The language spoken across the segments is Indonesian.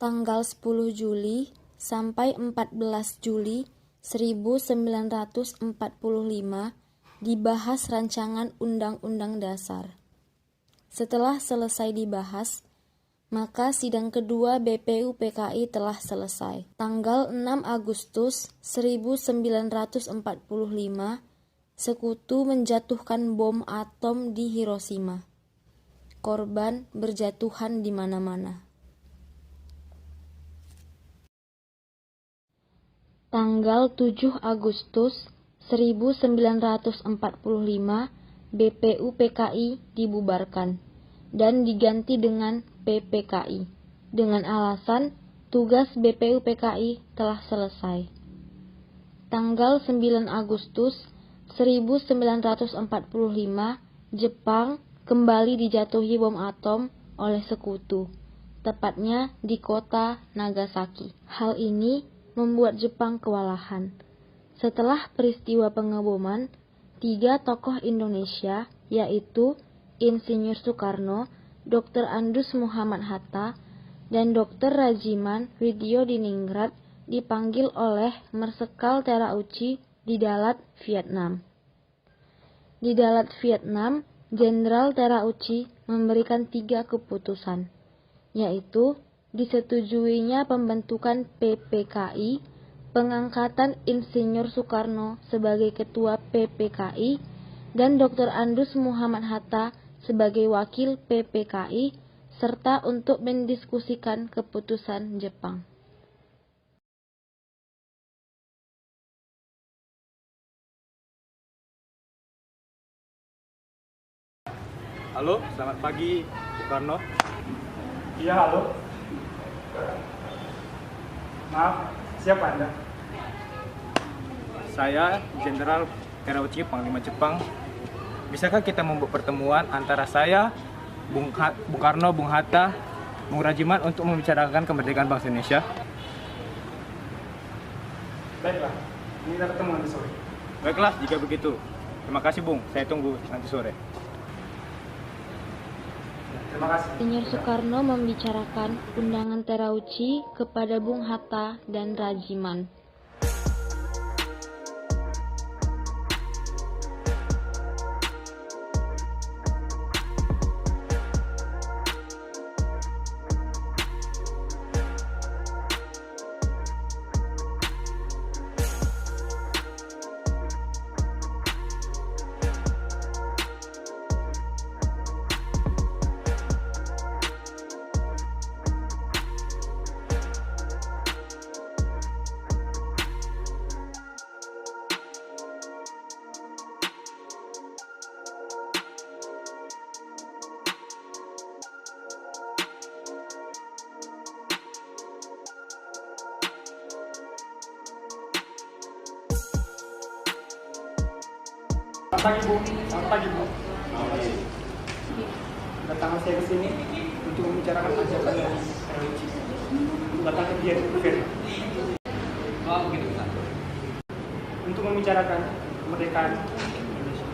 tanggal 10 Juli sampai 14 Juli 1945 dibahas rancangan Undang-Undang Dasar. Setelah selesai dibahas, maka sidang kedua BPUPKI telah selesai. Tanggal 6 Agustus 1945, Sekutu menjatuhkan bom atom di Hiroshima. Korban berjatuhan di mana-mana. Tanggal 7 Agustus 1945, BPUPKI dibubarkan dan diganti dengan PPKI dengan alasan tugas BPUPKI telah selesai. Tanggal 9 Agustus 1945, Jepang kembali dijatuhi bom atom oleh Sekutu, tepatnya di kota Nagasaki. Hal ini membuat Jepang kewalahan. Setelah peristiwa pengeboman, 3 tokoh Indonesia, yaitu Insinyur Soekarno, Dr. Andus Muhammad Hatta, dan Dr. Rajiman Widjodiningrat dipanggil oleh Marsekal Terauchi di Dalat, Vietnam. Di Dalat, Vietnam, Jenderal Terauchi memberikan 3 keputusan, yaitu disetujuinya pembentukan PPKI, pengangkatan Insinyur Soekarno sebagai Ketua PPKI, dan Dr. Andus Muhammad Hatta sebagai Wakil PPKI, serta untuk mendiskusikan keputusan Jepang. Halo, selamat pagi, Soekarno. Iya, halo. Maaf, siapa Anda? Saya Jenderal Terauchi, Panglima Jepang. Bisakah kita membuat pertemuan antara saya, Bung Karno, Bung Hatta, Bung Rajiman untuk membicarakan kemerdekaan bangsa Indonesia? Baiklah, ini kita ketemu nanti sore. Baiklah, jika begitu. Terima kasih, Bung. Saya tunggu nanti sore. Terima kasih. Insinyur Soekarno membicarakan undangan Terauchi kepada Bung Hatta dan Rajiman. Selamat pagi, Bu. Selamat pagi, Bu. Datang saya ke sini untuk membicarakan ajakan dari Terauchi. Datang ke Vietnam. Oh, begitu, Pak. Untuk membicarakan kemerdekaan Indonesia.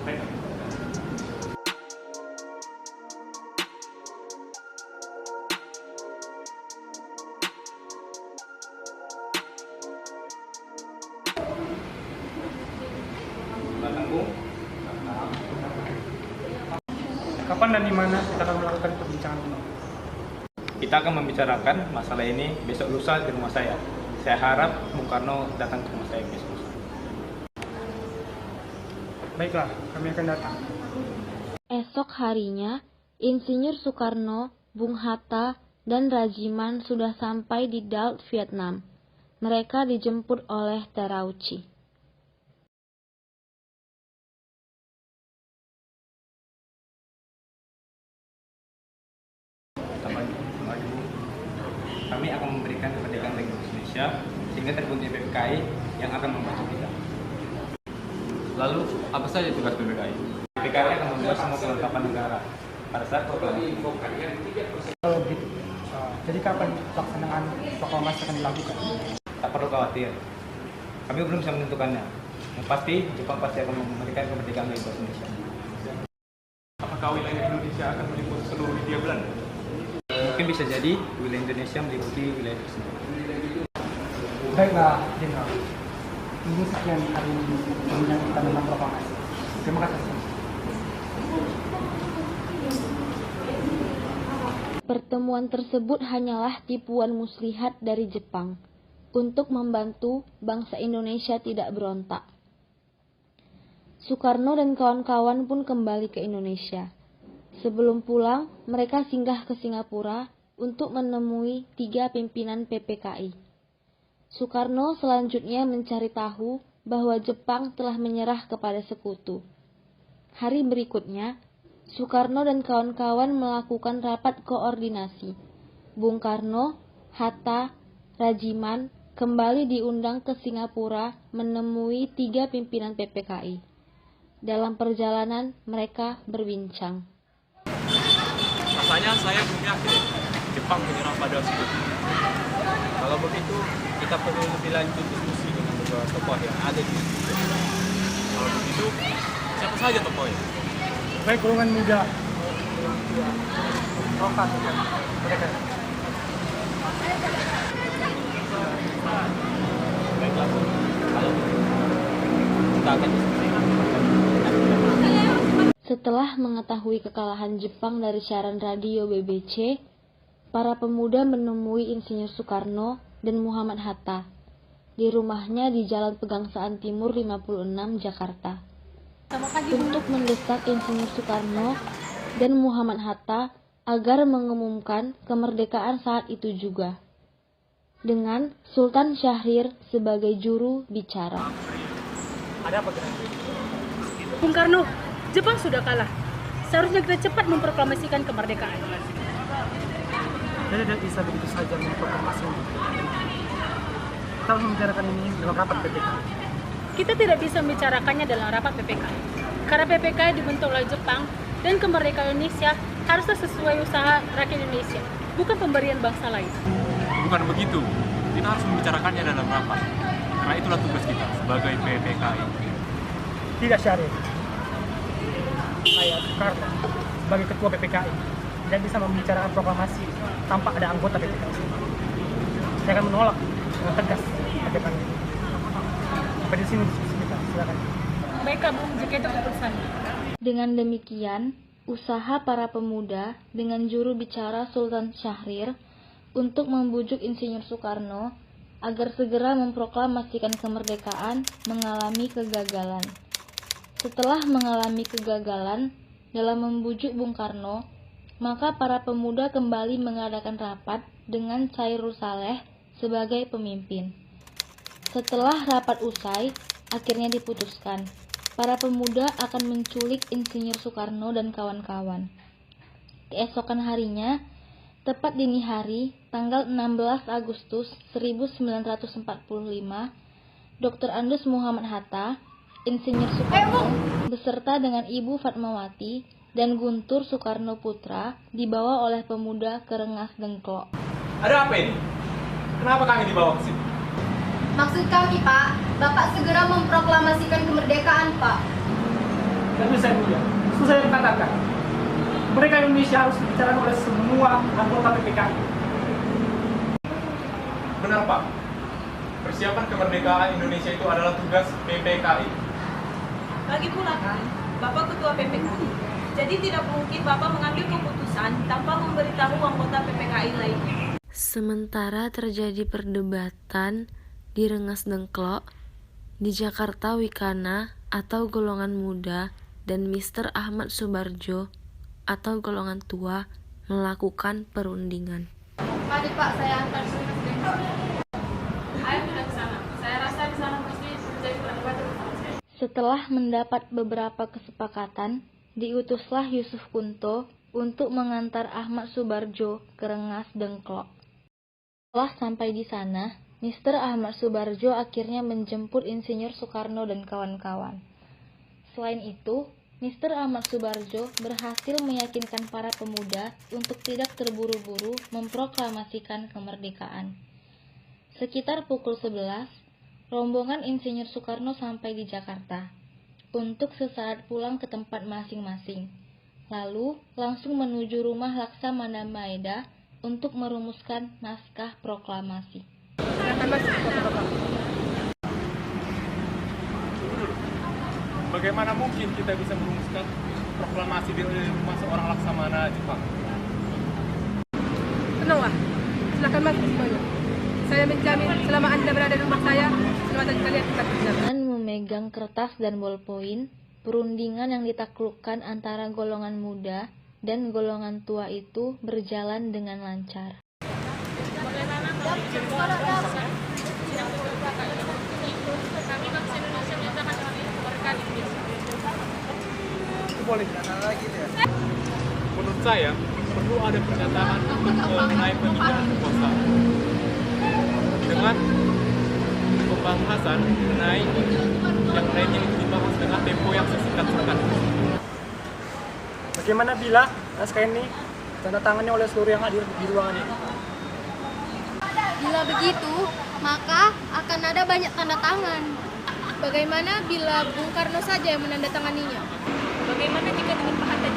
Baik. Datang, Bung. Kapan dan di mana kita akan melakukan perbincangan ini? Kita akan membicarakan masalah ini besok lusa di rumah saya. Saya harap Bung Karno datang ke rumah saya besok lusa. Baiklah, kami akan datang. Esok harinya, Insinyur Soekarno, Bung Hatta, dan Rajiman sudah sampai di Dalat, Vietnam. Mereka dijemput oleh Terauchi. Kami akan memberikan kemerdekaan bagi Indonesia sehingga terbentuk PPKI yang akan membantu kita. Lalu, apa saja tugas PPKI? PPKI akan membuat semua kelengkapan negara pada saat proklamasi. Kalau begitu, jadi kapan pelaksanaan proklamasi akan dilakukan? Tak perlu khawatir, kami belum bisa menentukannya. Yang pasti, Jepang pasti akan memberikan kemerdekaan bagi Indonesia. Apakah apakah wilayah Indonesia akan meliputi seluruh Hindia Belanda? Mungkin bisa jadi wilayah Indonesia meliputi wilayah tersebut. Baiklah, Jenderal. Ini sekian hari ini yang kita tentang proklamasi. Terima kasih. Pertemuan tersebut hanyalah tipuan muslihat dari Jepang untuk membantu bangsa Indonesia tidak berontak. Soekarno dan kawan-kawan pun kembali ke Indonesia. Sebelum pulang, mereka singgah ke Singapura untuk menemui 3 pimpinan PPKI. Soekarno selanjutnya mencari tahu bahwa Jepang telah menyerah kepada sekutu. Hari berikutnya, Soekarno dan kawan-kawan melakukan rapat koordinasi. Bung Karno, Hatta, Rajiman kembali diundang ke Singapura menemui 3 pimpinan PPKI. Dalam perjalanan, mereka berbincang. Rasanya saya belum yakin Jepang menyerang pada sekutu. Kalau begitu, kita perlu lebih lanjut diskusi dengan beberapa tokoh yang ada di sini. Kalau begitu, siapa saja tokohnya? Baik, golongan muda. Rokat, mereka. Baiklah, kalau begitu, kita akan diskusi. Setelah mengetahui kekalahan Jepang dari siaran radio BBC, para pemuda menemui Insinyur Soekarno dan Muhammad Hatta di rumahnya di Jalan Pegangsaan Timur 56, Jakarta. Untuk mendesak Insinyur Soekarno dan Muhammad Hatta agar mengumumkan kemerdekaan saat itu juga, dengan Sultan Syahrir sebagai juru bicara. Ada apa gerangan? Bung Karno, Jepang sudah kalah. Seharusnya kita cepat memproklamasikan kemerdekaan. Kita tidak bisa begitu saja memproklamasikan. Kita harus membicarakan ini dalam rapat PPKI. Kita tidak bisa membicarakannya dalam rapat PPKI. Karena PPKI dibentuk oleh Jepang dan kemerdekaan Indonesia harusnya sesuai usaha rakyat Indonesia, bukan pemberian bangsa lain. Bukan begitu. Kita harus membicarakannya dalam rapat. Karena itulah tugas kita sebagai PPKI. Tidak, Syarif. Saya Soekarno sebagai ketua PPKI tidak bisa membicarakan proklamasi tanpa ada anggota PPKI. Saya akan menolak dengan tegas ajakan ini. Sampai di sini diskusi kita. Silakan. Baiklah, Bung, jika itu keputusannya. Dengan demikian, usaha para pemuda dengan juru bicara Sultan Syahrir untuk membujuk Insinyur Soekarno agar segera memproklamasikan kemerdekaan mengalami kegagalan. Setelah mengalami kegagalan dalam membujuk Bung Karno, maka para pemuda kembali mengadakan rapat dengan Cairul Saleh sebagai pemimpin. Setelah rapat usai, akhirnya diputuskan, para pemuda akan menculik Insinyur Soekarno dan kawan-kawan. Keesokan harinya, tepat dini hari, tanggal 16 Agustus 1945, Dr. Andus Muhammad Hatta, Insinyur Soekarno beserta dengan Ibu Fatmawati dan Guntur Soekarno Putra dibawa oleh pemuda ke Rengas Dengklok. Ada apa ini? Kenapa kami dibawa ke sini? Maksud kami, Pak, Bapak segera memproklamasikan kemerdekaan, Pak. Dan itu saya mulia. Itu saya katakan. Mereka Indonesia harus dibicarakan oleh semua anggota PPKI. Benar, Pak. Persiapan kemerdekaan Indonesia itu adalah tugas PPKI. Lagi pula kan, Bapak Ketua PPKI. Jadi tidak mungkin Bapak mengambil keputusan tanpa memberitahu anggota PPKI lainnya. Sementara terjadi perdebatan di Rengas Dengklok, di Jakarta Wikana atau golongan muda dan Mr. Ahmad Subarjo atau golongan tua melakukan perundingan. Mari Pak, saya antar ke Rengas Dengklok. Ayo kita ke sana. Saya rasa di sana pasti terjadi perdebatan. Setelah mendapat beberapa kesepakatan, diutuslah Yusuf Kunto untuk mengantar Ahmad Subarjo ke Rengas Dengklok. Setelah sampai di sana, Mr. Ahmad Subarjo akhirnya menjemput Insinyur Soekarno dan kawan-kawan. Selain itu, Mr. Ahmad Subarjo berhasil meyakinkan para pemuda untuk tidak terburu-buru memproklamasikan kemerdekaan. Sekitar pukul 11, rombongan Insinyur Soekarno sampai di Jakarta untuk sesaat pulang ke tempat masing-masing. lalu langsung menuju rumah Laksamana Maeda untuk merumuskan naskah proklamasi. Bagaimana mungkin kita bisa merumuskan proklamasi di rumah seorang Laksamana Jepang? Tenanglah, silakan masuk semuanya. Saya menjamin selama Anda berada di rumah saya, keselamatan kalian tetap terjaga. Dengan memegang kertas dan bolpoin, perundingan yang ditaklukkan antara golongan muda dan golongan tua itu berjalan dengan lancar. Menurut saya, perlu ada pernyataan untuk mengenai pemindahan kekuasaan. Dengan pembahasan mengenai yang lainnya itu dibahas dengan tempo yang sesingkat-singkat. Bagaimana bila naskah ini tanda tangannya oleh seluruh yang hadir di ruangan ini? Bila begitu, maka akan ada banyak tanda tangan. Bagaimana bila Bung Karno saja yang menandatanganinya? Bagaimana jika dengan Pak Hatta?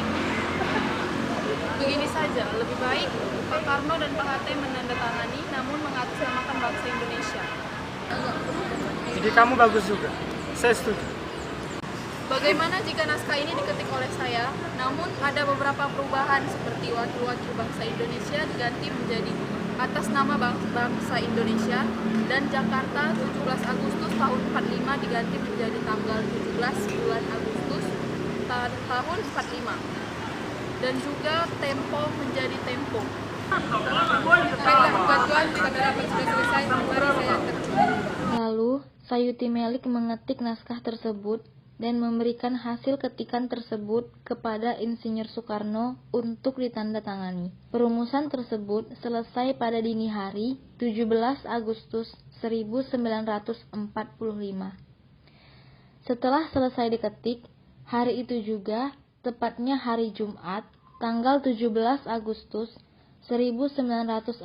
Begini saja, lebih baik Pak Karno dan Pak Hatta menandatangani namun mengatasnamakan bangsa Indonesia. Jadi kamu bagus juga. Saya setuju. Bagaimana jika naskah ini diketik oleh saya, namun ada beberapa perubahan seperti wakil-wakil bangsa Indonesia diganti menjadi atas nama bangsa Indonesia dan Jakarta 17 Agustus tahun 45 diganti menjadi tanggal 17 bulan Agustus tahun 45 dan juga tempo menjadi tempo. Baiklah, Mbak Tuan, jika rapat sudah selesai, mari saya terjun. Lalu, Sayuti Melik mengetik naskah tersebut dan memberikan hasil ketikan tersebut kepada Insinyur Soekarno untuk ditandatangani. Perumusan tersebut selesai pada dini hari 17 Agustus 1945. Setelah selesai diketik, hari itu juga, tepatnya hari Jumat, tanggal 17 Agustus 1945,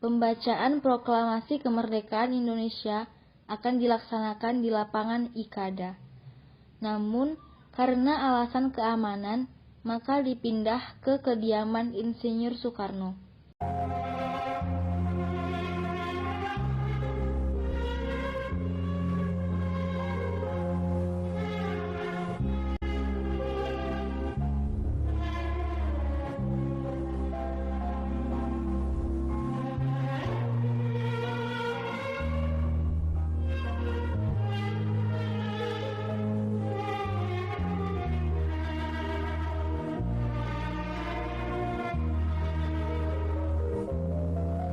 pembacaan proklamasi kemerdekaan Indonesia akan dilaksanakan di lapangan Ikada. Namun, karena alasan keamanan, maka dipindah ke kediaman Insinyur Soekarno.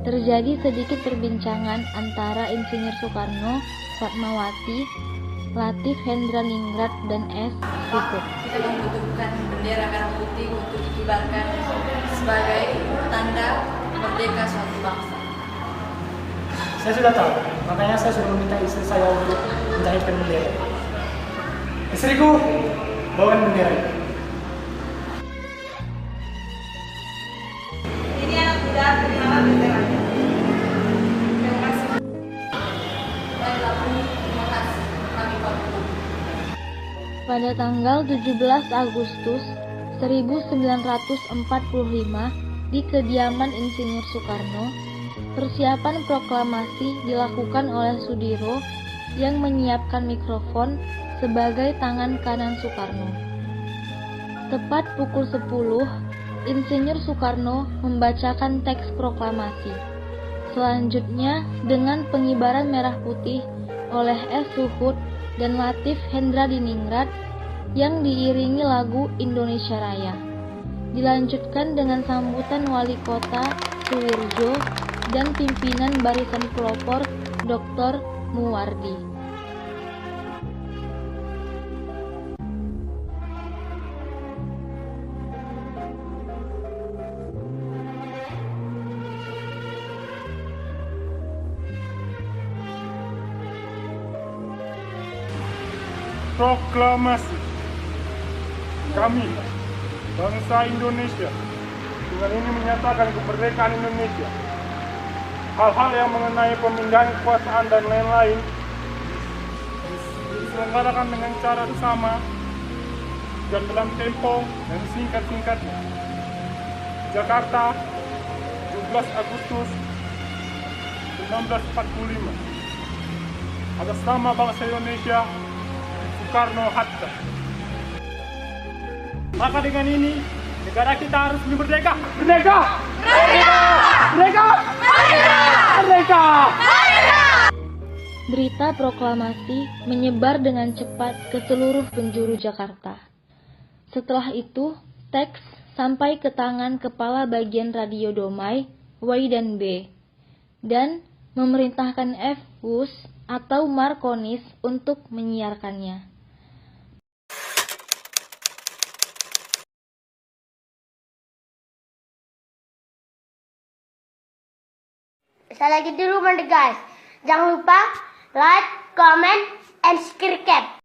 Terjadi sedikit perbincangan antara Insinyur Soekarno, Fatmawati, Latif Hendraningrat, dan S. Rikut. Kita membutuhkan bendera merah putih untuk dikibarkan sebagai tanda merdeka suatu bangsa. Saya sudah tahu, makanya saya sudah meminta istri saya untuk menjahitkan bendera. Istriku, bawakan bendera. Ini anak muda, terima benderanya. Pada tanggal 17 Agustus 1945 di kediaman Insinyur Soekarno, persiapan proklamasi dilakukan oleh Sudiro yang menyiapkan mikrofon sebagai tangan kanan Soekarno. Tepat pukul 10, Insinyur Soekarno membacakan teks proklamasi. Selanjutnya, dengan pengibaran merah putih oleh S. Suhut dan Latif Hendradiningrat yang diiringi lagu Indonesia Raya. Dilanjutkan dengan sambutan Wali Kota Suwirjo dan pimpinan Barisan Pelopor Dr. Muwardi. Proklamasi kami, bangsa Indonesia, dengan ini menyatakan kemerdekaan Indonesia. Hal-hal yang mengenai pemindahan kekuasaan dan lain-lain diselenggarakan dengan cara sama dan dalam tempo yang singkat-singkatnya. Jakarta, 17 Agustus 1945. Atas nama bangsa Indonesia, Soekarno-Hatta. Maka dengan ini, negara kita harus lebih merdeka. Merdeka! Merdeka! Merdeka! Merdeka! Merdeka! Berita proklamasi menyebar dengan cepat ke seluruh penjuru Jakarta. Setelah itu, teks sampai ke tangan Kepala Bagian Radio Domai, W dan B, dan memerintahkan F. Wus atau Markonis untuk menyiarkannya. Sekali lagi dulu guys, jangan lupa like, comment, and subscribe.